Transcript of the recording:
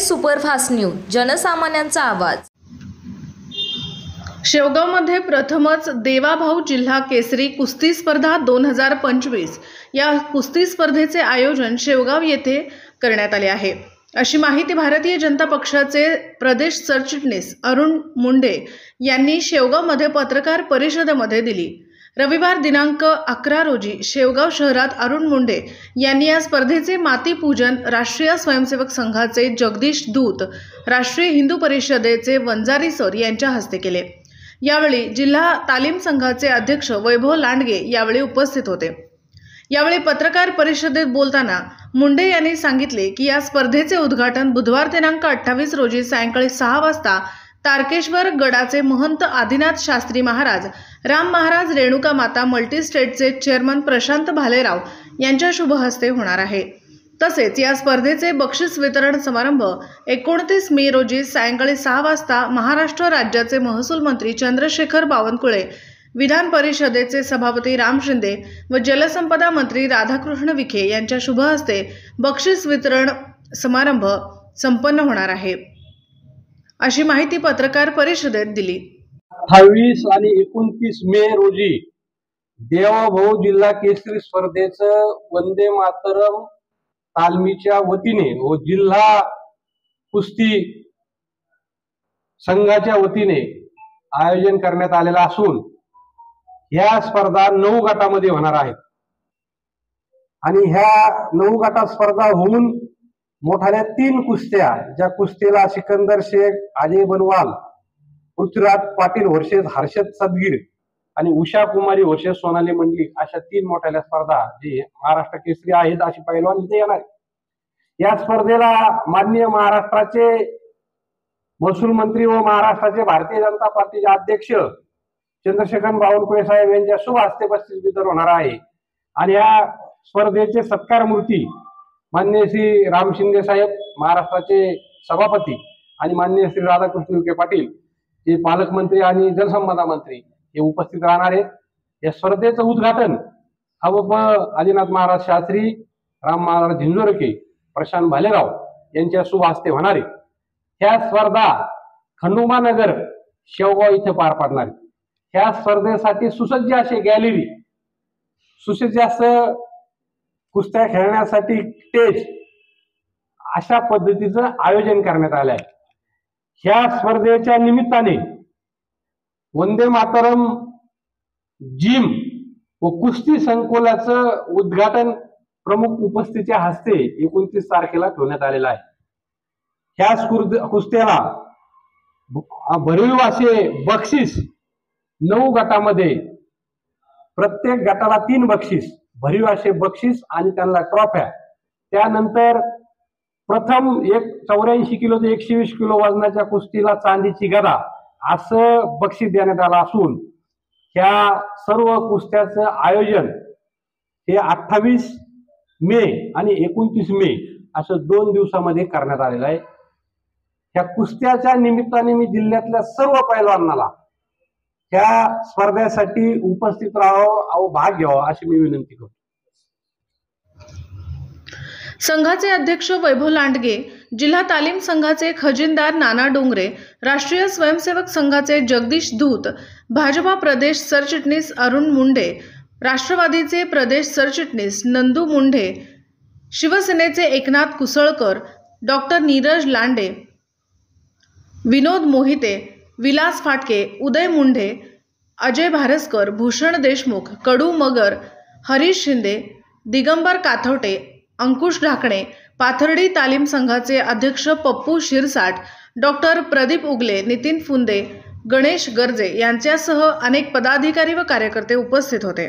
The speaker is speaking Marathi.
सुपरफास्ट न्यूज, जनसामान्यांचा आवाज। शेवगावमध्ये प्रथमच देवाभाऊ जिल्हा केसरी कुस्ती स्पर्धा 2025 या कुस्ती स्पर्धेचे आयोजन शेवगाव येथे करण्यात आले आहे, अशी माहिती भारतीय जनता पक्षाचे प्रदेश सरचिटणीस अरुण मुंडे यांनी शेवगावमध्ये पत्रकार परिषदेमध्ये दिली। रविवार दिनांक 11 रोजी शेवगाव शहरात अरुण मुंडे यांनी या स्पर्धेचे माती पूजन राष्ट्रीय स्वयंसेवक संघाचे जगदीश दूत, राष्ट्रीय हिंदू परिषदेचे वंजारी सर यांच्या हस्ते केले। यावेळी जिल्हा तालीम संघाचे अध्यक्ष वैभव लांडगे यावेळी उपस्थित होते। यावेळी पत्रकार परिषदेत बोलताना मुंडे यांनी सांगितले की या स्पर्धेचे उद्घाटन बुधवार दिनांक 28 रोजी सायंकाळी 6 वाजता तारकेश्वर गडाचे महंत आदिनाथ शास्त्री महाराज, राम महाराज रेणुका माता मल्टी स्टेटचे चेअरमन प्रशांत भालेराव यांच्या शुभ हस्ते होणार आहे। तसेच या स्पर्धेचे बक्षीस वितरण समारंभ 29 मे रोजी सायंकाळी 6 वाजता महाराष्ट्र राज्याचे महसूल मंत्री चंद्रशेखर बावनकुळे, विधान परिषदेचे सभापती राम शिंदे व जलसंपदा मंत्री राधाकृष्ण विखे यांच्या शुभ हस्ते बक्षीस वितरण समारंभ संपन्न होणार आहे, अशी माहिती पत्रकार परिषदेत दिली। 28 आणि 29 मे रोजी देवाभाऊ जिल्हा केसरी स्पर्धेचं वंदे मातरम तालमीच्या वतीने व जिल्हा कुस्ती संघाच्या वतीने आयोजन करण्यात आलेला असून ह्या स्पर्धा 9 गटामध्ये होणार आहेत आणि ह्या 9 गटात स्पर्धा होऊन मोठ्याने 3 कुस्त्या, ज्या कुस्तीला सिकंदर शेख, अजय बनवाल, पृथ्वीराज पाटील वर्सेस हर्षद सदगीर आणि उषा कुमारी वर्सेस सोनाली मंडलिक, अशा 3 मोठ्या स्पर्धा जी महाराष्ट्र केसरी आहेत अशी पैलवान इथे येणार। या स्पर्धेला माननीय महाराष्ट्राचे महसूल मंत्री व महाराष्ट्राचे भारतीय जनता पार्टीचे अध्यक्ष चंद्रशेखर बावनकुळे साहेब यांच्या शुभ हस्ते बक्षीस वितरण होणार आहे आणि या स्पर्धेचे सत्कार मूर्ती माननीय श्री राम शिंदे साहेब, महाराष्ट्राचे सभापती, आणि माननीय श्री राधाकृष्ण विखे पाटील जे पालकमंत्री आणि जलसंपदा मंत्री हे उपस्थित राहणार आहेत। या स्पर्धेचं उद्घाटन आदिनाथ महाराज शास्त्री, राम महाराज झिंजोरके, प्रशांत भालेराव यांच्या शुभ हस्ते होणार आहे। ह्या स्पर्धा खंडोबानगर शेवगाव इथे पार पडणार आहे। ह्या स्पर्धेसाठी सुसज्ज अशी गॅलरी, सुसज्ज असं कुस्त्या खेळण्यासाठी स्टेज, अशा पद्धतीचं आयोजन करण्यात आलं आहे। ह्या स्पर्धेच्या निमित्ताने वंदे मातरम जिम व कुस्ती संकुलाचं उद्घाटन प्रमुख उपस्थितीच्या हस्ते 29 तारखेला ठेवण्यात आलेलं आहे। ह्या कुस्त्याला भरीव असे बक्षीस 9 गटामध्ये, प्रत्येक गटाला 3 बक्षीस, भरीव असे बक्षीस आणि त्यांना ट्रॉफ्या, त्यानंतर प्रथम 84 किलो ते 120 किलो वजनाच्या कुस्तीला चांदीची गदा असं बक्षीस देण्यात आलं असून ह्या सर्व कुस्त्याचं आयोजन हे 28 मे आणि 29 मे असं 2 दिवसामध्ये करण्यात आलेलं आहे। ह्या कुस्त्याच्या निमित्ताने मी जिल्ह्यातल्या सर्व पैलवानांना ह्या स्पर्धेसाठी उपस्थित राहावं, भाग घ्यावा अशी मी विनंती करतो। संघाचे अध्यक्ष वैभव लांडगे, जिल्हा तालीम संघाचे खजिनदार नाना डोंगरे, राष्ट्रीय स्वयंसेवक संघाचे जगदीश दूत, भाजपा प्रदेश सरचिटणीस अरुण मुंडे, राष्ट्रवादीचे प्रदेश सरचिटणीस नंदू मुंडे, शिवसेनेचे एकनाथ कुसळकर, डॉक्टर नीरज लांडे, विनोद मोहिते, विलास फाटके, उदय मुंडे, अजय भारसकर, भूषण देशमुख, कडू मगर, हरीश शिंदे, दिगंबर काथवटे, अंकुश ढाकणे, पाथर्डी तालीम संघाचे अध्यक्ष पप्पू शिरसाट, डॉक्टर प्रदीप उगले, नितीन फुंदे, गणेश गर्जे यांच्यासह अनेक पदाधिकारी व कार्यकर्ते उपस्थित होते।